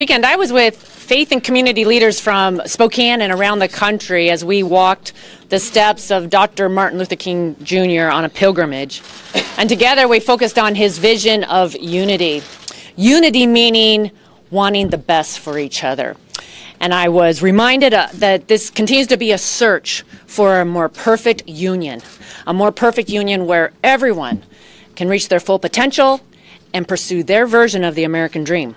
Weekend, I was with faith and community leaders from Spokane and around the country as we walked the steps of Dr. Martin Luther King Jr. on a pilgrimage. And together we focused on his vision of unity. Unity meaning wanting the best for each other. And I was reminded that this continues to be a search for a more perfect union where everyone can reach their full potential and pursue their version of the American dream.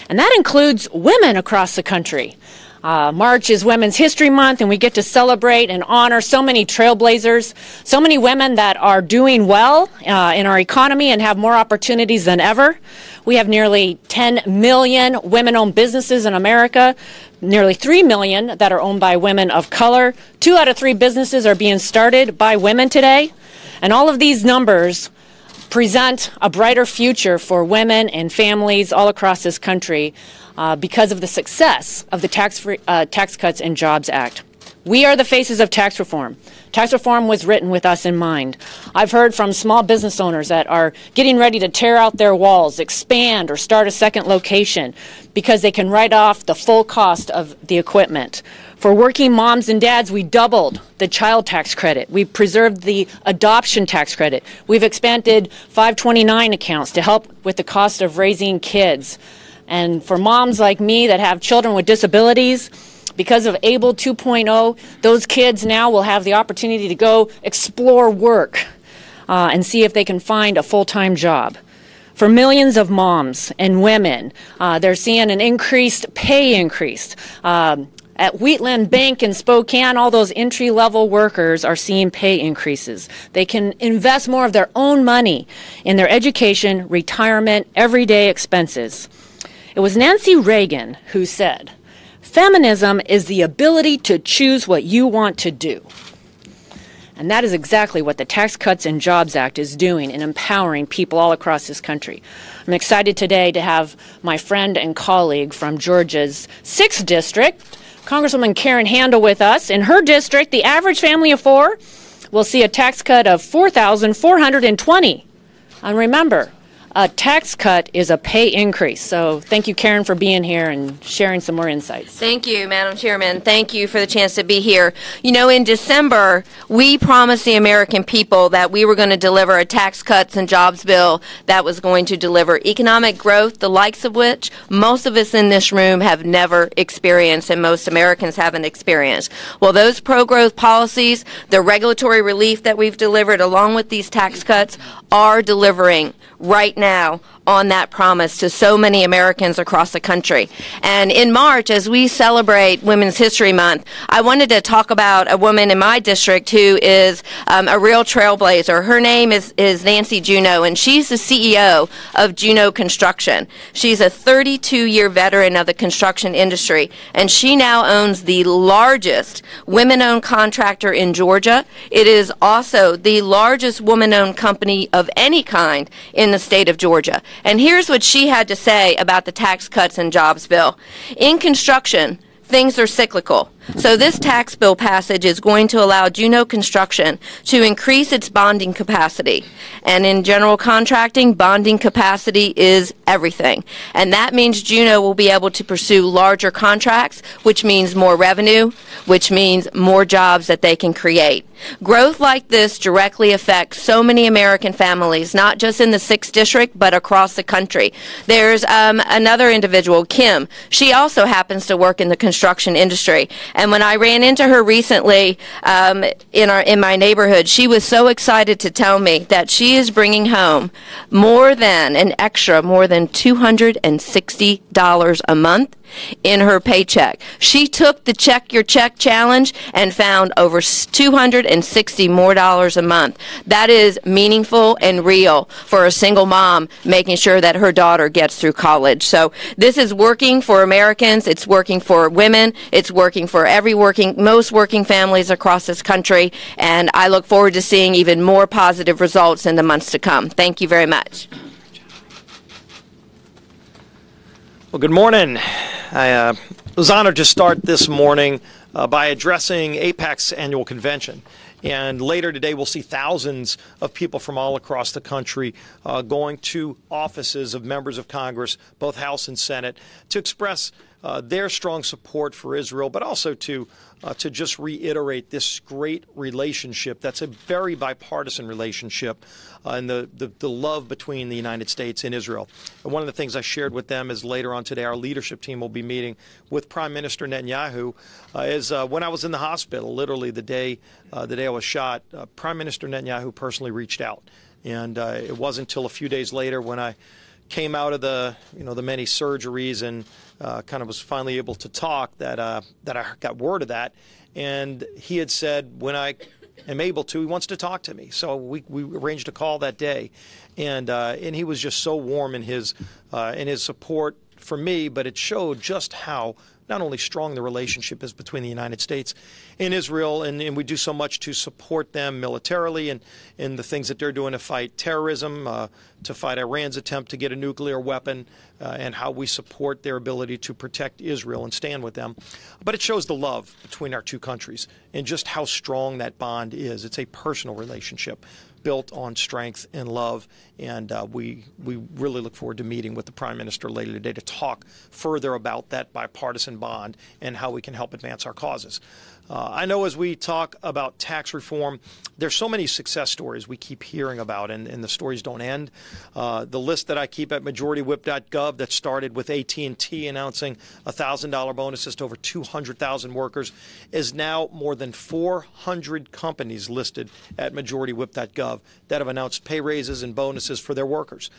And that includes women across the country. March is Women's History Month, and we get to celebrate and honor so many trailblazers, so many women that are doing well in our economy and have more opportunities than ever. We have nearly 10 million women-owned businesses in America, nearly 3 million that are owned by women of color. 2 out of 3 businesses are being started by women today. And all of these numbers present a brighter future for women and families all across this country because of the success of the Tax Cuts and Jobs Act. We are the faces of tax reform. Tax reform was written with us in mind. I've heard from small business owners that are getting ready to tear out their walls, expand, or start a second location because they can write off the full cost of the equipment. For working moms and dads, we doubled the child tax credit. We preserved the adoption tax credit. We've expanded 529 accounts to help with the cost of raising kids. And for moms like me that have children with disabilities, because of ABLE 2.0, those kids now will have the opportunity to go explore work and see if they can find a full-time job. For millions of moms and women, they're seeing an increased pay increase. At Wheatland Bank in Spokane, all those entry-level workers are seeing pay increases. They can invest more of their own money in their education, retirement, everyday expenses. It was Nancy Reagan who said, "Feminism is the ability to choose what you want to do." And that is exactly what the Tax Cuts and Jobs Act is doing in empowering people all across this country. I'm excited today to have my friend and colleague from Georgia's 6th District, Congresswoman Karen Handel, with us. In her district, the average family of 4 will see a tax cut of $4,420. And remember, a tax cut is a pay increase. So thank you, Karen, for being here and sharing some more insights. Thank you, Madam Chairman. Thank you for the chance to be here. You know, in December, we promised the American people that we were going to deliver a tax cuts and jobs bill that was going to deliver economic growth, the likes of which most of us in this room have never experienced and most Americans haven't experienced. Well, those pro-growth policies, the regulatory relief that we've delivered along with these tax cuts are delivering right now on that promise to so many Americans across the country. And in March, as we celebrate Women's History Month, I wanted to talk about a woman in my district who is a real trailblazer. Her name is Nancy Juneau, and she's the CEO of Juneau Construction. She's a 32-year veteran of the construction industry, and she now owns the largest women-owned contractor in Georgia. It is also the largest woman-owned company of any kind in the state of Georgia. And here's what she had to say about the Tax Cuts and Jobs Bill. In construction, things are cyclical. So this tax bill passage is going to allow Juneau Construction to increase its bonding capacity. And in general contracting, bonding capacity is everything. And that means Juneau will be able to pursue larger contracts, which means more revenue, which means more jobs that they can create. Growth like this directly affects so many American families, not just in the 6th District, but across the country. There's another individual, Kim. She also happens to work in the construction industry. And when I ran into her recently in my neighborhood, she was so excited to tell me that she is bringing home more than $260 a month in her paycheck. She took the Check Your Check challenge and found over $260 more a month. That is meaningful and real for a single mom making sure that her daughter gets through college. So this is working for Americans. It's working for women. It's working for most working families across this country. And I look forward to seeing even more positive results in the months to come. Thank you very much. Well, good morning. I was honored to start this morning by addressing AIPAC's annual convention. And later today, we'll see thousands of people from all across the country going to offices of members of Congress, both House and Senate, to express their strong support for Israel, but also to just reiterate this great relationship that's a very bipartisan relationship and the love between the United States and Israel. And one of the things I shared with them is later on today our leadership team will be meeting with Prime Minister Netanyahu is when I was in the hospital, literally the day I was shot, Prime Minister Netanyahu personally reached out. And it wasn't until a few days later when I came out of the many surgeries and kind of was finally able to talk that I got word of that. And he had said, when I am able to, he wants to talk to me. So we arranged a call that day. And he was just so warm in his support for me, but it showed just how not only strong the relationship is between the United States and Israel, and we do so much to support them militarily and in the things that they're doing to fight terrorism, to fight Iran's attempt to get a nuclear weapon, and how we support their ability to protect Israel and stand with them. But it shows the love between our two countries and just how strong that bond is. It's a personal relationship built on strength and love, and we really look forward to meeting with the Prime Minister later today to talk further about that bipartisan bond and how we can help advance our causes. I know as we talk about tax reform, there's so many success stories we keep hearing about, and the stories don't end. The list that I keep at majoritywhip.gov that started with AT&T announcing $1,000 bonuses to over 200,000 workers is now more than 400 companies listed at majoritywhip.gov that have announced pay raises and bonuses for their workers.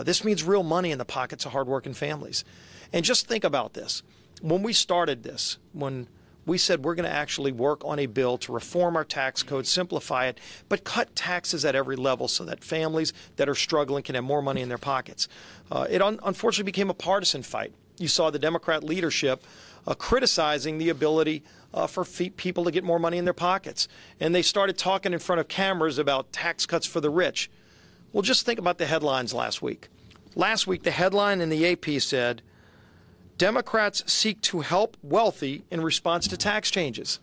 This means real money in the pockets of hardworking families. And just think about this. When we started this, when we said we're going to actually work on a bill to reform our tax code, simplify it, but cut taxes at every level so that families that are struggling can have more money in their pockets. It unfortunately became a partisan fight. You saw the Democrat leadership criticizing the ability for people to get more money in their pockets. And they started talking in front of cameras about tax cuts for the rich. Well, just think about the headlines last week. Last week, the headline in the AP said, Democrats seek to help wealthy in response to tax changes.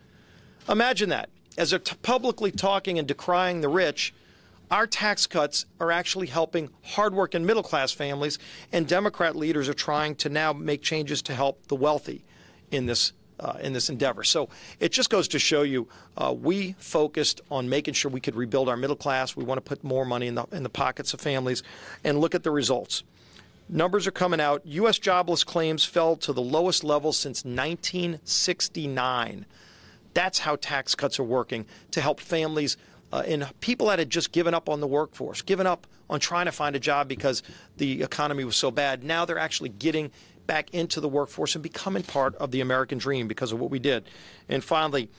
Imagine that. As they're publicly talking and decrying the rich, our tax cuts are actually helping hardworking middle-class families, and Democrat leaders are trying to now make changes to help the wealthy in this endeavor. So it just goes to show you we focused on making sure we could rebuild our middle class. We want to put more money in the pockets of families, and look at the results. Numbers are coming out. U.S. jobless claims fell to the lowest level since 1969. That's how tax cuts are working to help families and people that had just given up on the workforce, given up on trying to find a job because the economy was so bad. Now they're actually getting back into the workforce and becoming part of the American dream because of what we did. And finally,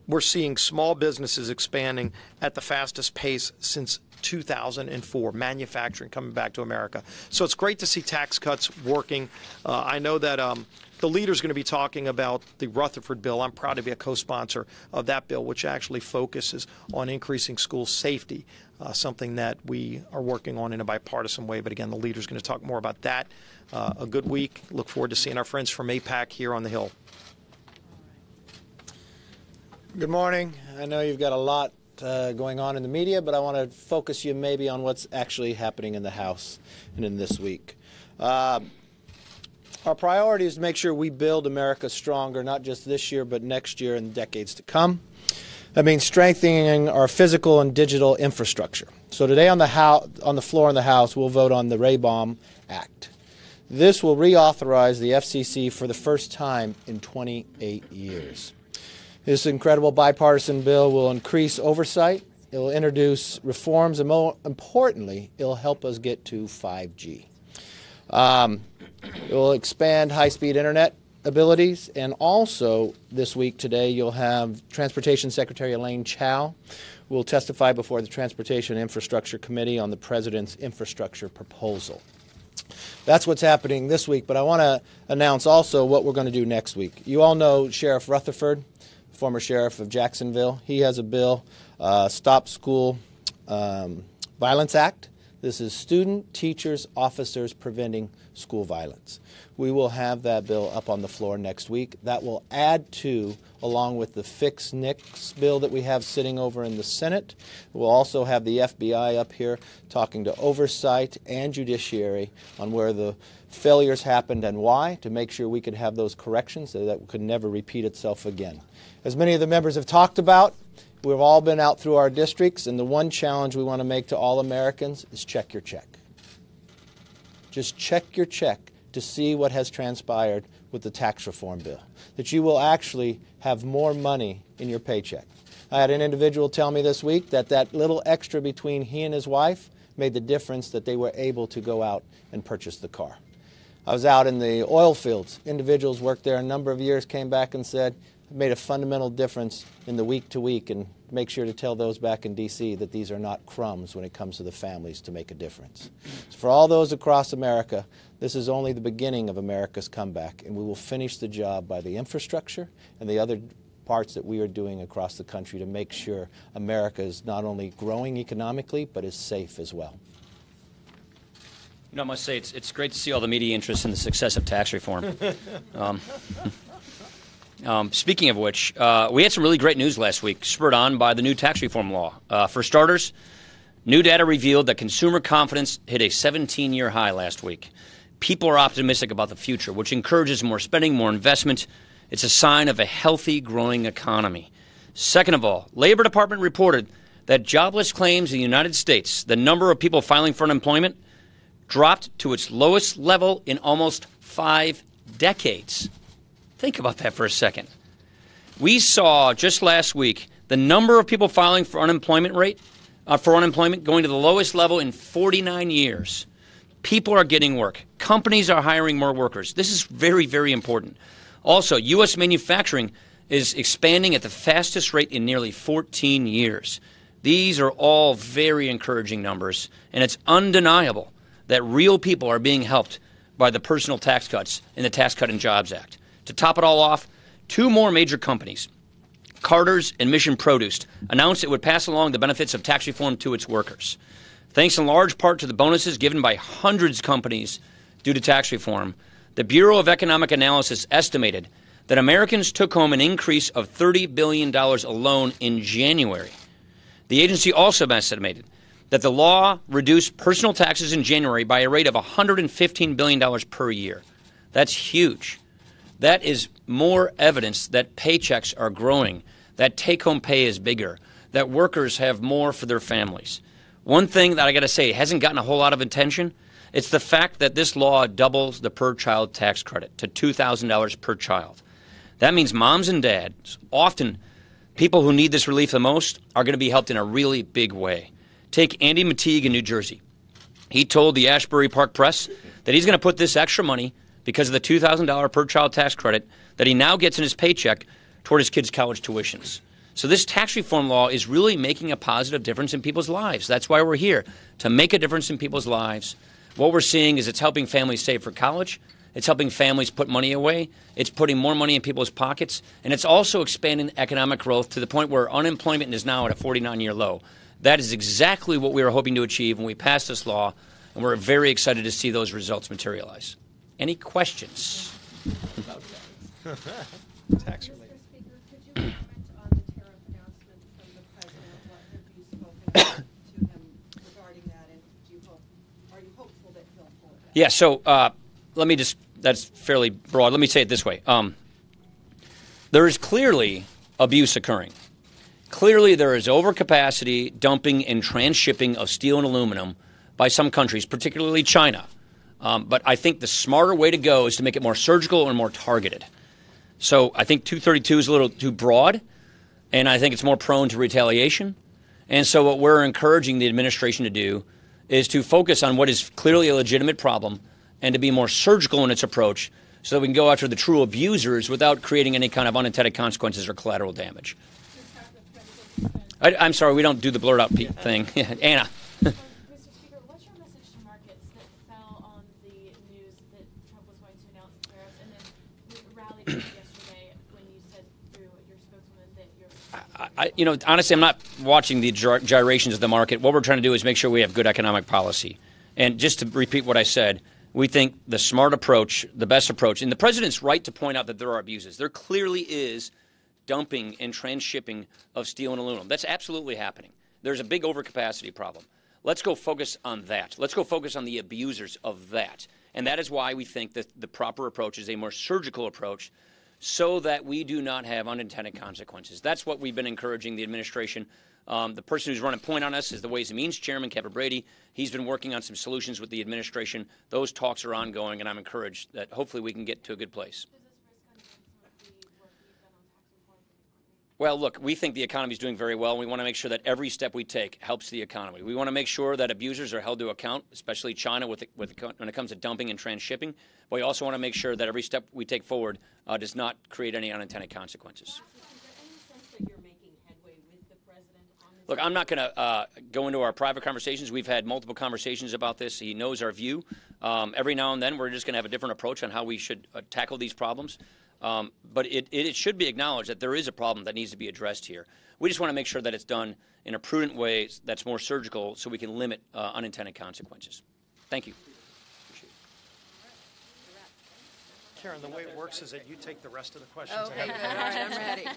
we're seeing small businesses expanding at the fastest pace since 2004, manufacturing coming back to America. So it's great to see tax cuts working. I know that the leader's going to be talking about the Rutherford bill. I'm proud to be a co-sponsor of that bill, which actually focuses on increasing school safety, something that we are working on in a bipartisan way. But again, the leader's going to talk more about that. A good week. Look forward to seeing our friends from AIPAC here on the Hill. Good morning. I know you've got a lot going on in the media, but I want to focus you maybe on what's actually happening in the House and in this week. Our priority is to make sure we build America stronger, not just this year, but next year and decades to come. That means strengthening our physical and digital infrastructure. So today on the floor in the House, we'll vote on the Raybaum Act. This will reauthorize the FCC for the first time in 28 years. This incredible bipartisan bill will increase oversight, it will introduce reforms, and more importantly, it will help us get to 5G. It will expand high-speed internet abilities, and also this week today you'll have Transportation Secretary Elaine Chao will testify before the Transportation Infrastructure Committee on the President's infrastructure proposal. That's what's happening this week, but I want to announce also what we're going to do next week. You all know Sheriff Rutherford, former sheriff of Jacksonville. He has a bill, Stop School Violence Act, This is Student Teachers Officers Preventing School Violence. We will have that bill up on the floor next week. That will add to, along with the Fix NICS bill that we have sitting over in the Senate. We'll also have the FBI up here talking to oversight and judiciary on where the failures happened and why, to make sure we could have those corrections so that could never repeat itself again. As many of the members have talked about, we've all been out through our districts, and the one challenge we want to make to all Americans is check your check. Just check your check to see what has transpired with the tax reform bill, that you will actually have more money in your paycheck. I had an individual tell me this week that that little extra between he and his wife made the difference that they were able to go out and purchase the car. I was out in the oil fields. Individuals worked there a number of years, came back and said, it made a fundamental difference in the week to week, and make sure to tell those back in D.C. that these are not crumbs when it comes to the families to make a difference. So for all those across America, this is only the beginning of America's comeback, and we will finish the job by the infrastructure and the other parts that we are doing across the country to make sure America is not only growing economically, but is safe as well. You know, I must say it's great to see all the media interest in the success of tax reform. Speaking of which, we had some really great news last week, spurred on by the new tax reform law. For starters, new data revealed that consumer confidence hit a 17-year high last week. People are optimistic about the future, which encourages more spending, more investment. It's a sign of a healthy, growing economy. Second of all, Labor Department reported that jobless claims in the United States, the number of people filing for unemployment, dropped to its lowest level in almost 5 decades. Think about that for a second. We saw just last week the number of people filing for unemployment going to the lowest level in 49 years. People are getting work. Companies are hiring more workers. This is very, very important. Also, U.S. manufacturing is expanding at the fastest rate in nearly 14 years. These are all very encouraging numbers, and it's undeniable that real people are being helped by the personal tax cuts in the Tax Cut and Jobs Act. To top it all off, 2 more major companies, Carter's and Mission Produce, announced it would pass along the benefits of tax reform to its workers. Thanks in large part to the bonuses given by hundreds of companies due to tax reform, the Bureau of Economic Analysis estimated that Americans took home an increase of $30 billion alone in January. The agency also estimated that the law reduced personal taxes in January by a rate of $115 billion per year. That's huge. That is more evidence that paychecks are growing, that take-home pay is bigger, that workers have more for their families. One thing that I got to say hasn't gotten a whole lot of attention, it's the fact that this law doubles the per-child tax credit to $2,000 per child. That means moms and dads, often people who need this relief the most, are going to be helped in a really big way. Take Andy Mateague in New Jersey. He told the Ashbury Park Press that he's going to put this extra money because of the $2,000 per child tax credit that he now gets in his paycheck toward his kids' college tuitions. So this tax reform law is really making a positive difference in people's lives. That's why we're here, to make a difference in people's lives. What we're seeing is it's helping families save for college. It's helping families put money away. It's putting more money in people's pockets. And it's also expanding economic growth to the point where unemployment is now at a 49-year low. That is exactly what we were hoping to achieve when we passed this law, and we're very excited to see those results materialize. Any questions? Tax related. Mr. Speaker, could you comment on the tariff announcement from the president? What have you spoken to him regarding that, and are you hopeful that he'll pull it back? Yeah, so let me just, that's fairly broad. Let me say it this way. There is clearly abuse occurring. Clearly, there is overcapacity, dumping, and transshipping of steel and aluminum by some countries, particularly China. But I think the smarter way to go is to make it more surgical and more targeted. So I think 232 is a little too broad, and I think it's more prone to retaliation. And so what we're encouraging the administration to do is to focus on what is clearly a legitimate problem and to be more surgical in its approach so that we can go after the true abusers without creating any kind of unintended consequences or collateral damage. I'm sorry, we don't do the blurred out thing. Anna. Mr. Speaker, what's your message to markets that fell on the news that Trump was going to announce tariffs and then rallied yesterday when you said through your spokeswoman that you're Honestly, I'm not watching the gyrations of the market. What we're trying to do is make sure we have good economic policy. And just to repeat what I said, we think the smart approach, the best approach, and the president's right to point out that there are abuses. There clearly is dumping and transshipping of steel and aluminum. That's absolutely happening. There's a big overcapacity problem. Let's go focus on that. Let's go focus on the abusers of that. And that is why we think that the proper approach is a more surgical approach, so that we do not have unintended consequences. That's what we've been encouraging the administration. The person who's running point on us is the Ways and Means Chairman, Kevin Brady. He's been working on some solutions with the administration. Those talks are ongoing, and I'm encouraged that hopefully we can get to a good place. Well, look, we think the economy is doing very well. We want to make sure that every step we take helps the economy. We want to make sure that abusers are held to account, especially China when it comes to dumping and transshipping. But we also want to make sure that every step we take forward does not create any unintended consequences. Look, I'm not going to go into our private conversations. We've had multiple conversations about this. He knows our view. Every now and then, we're just going to have a different approach on how we should tackle these problems. But it should be acknowledged that there is a problem that needs to be addressed here. We just want to make sure that it's done in a prudent way that's more surgical, so we can limit unintended consequences. Thank you. Karen, the way it works is that you take the rest of the questions. Okay, all right, I'm ready.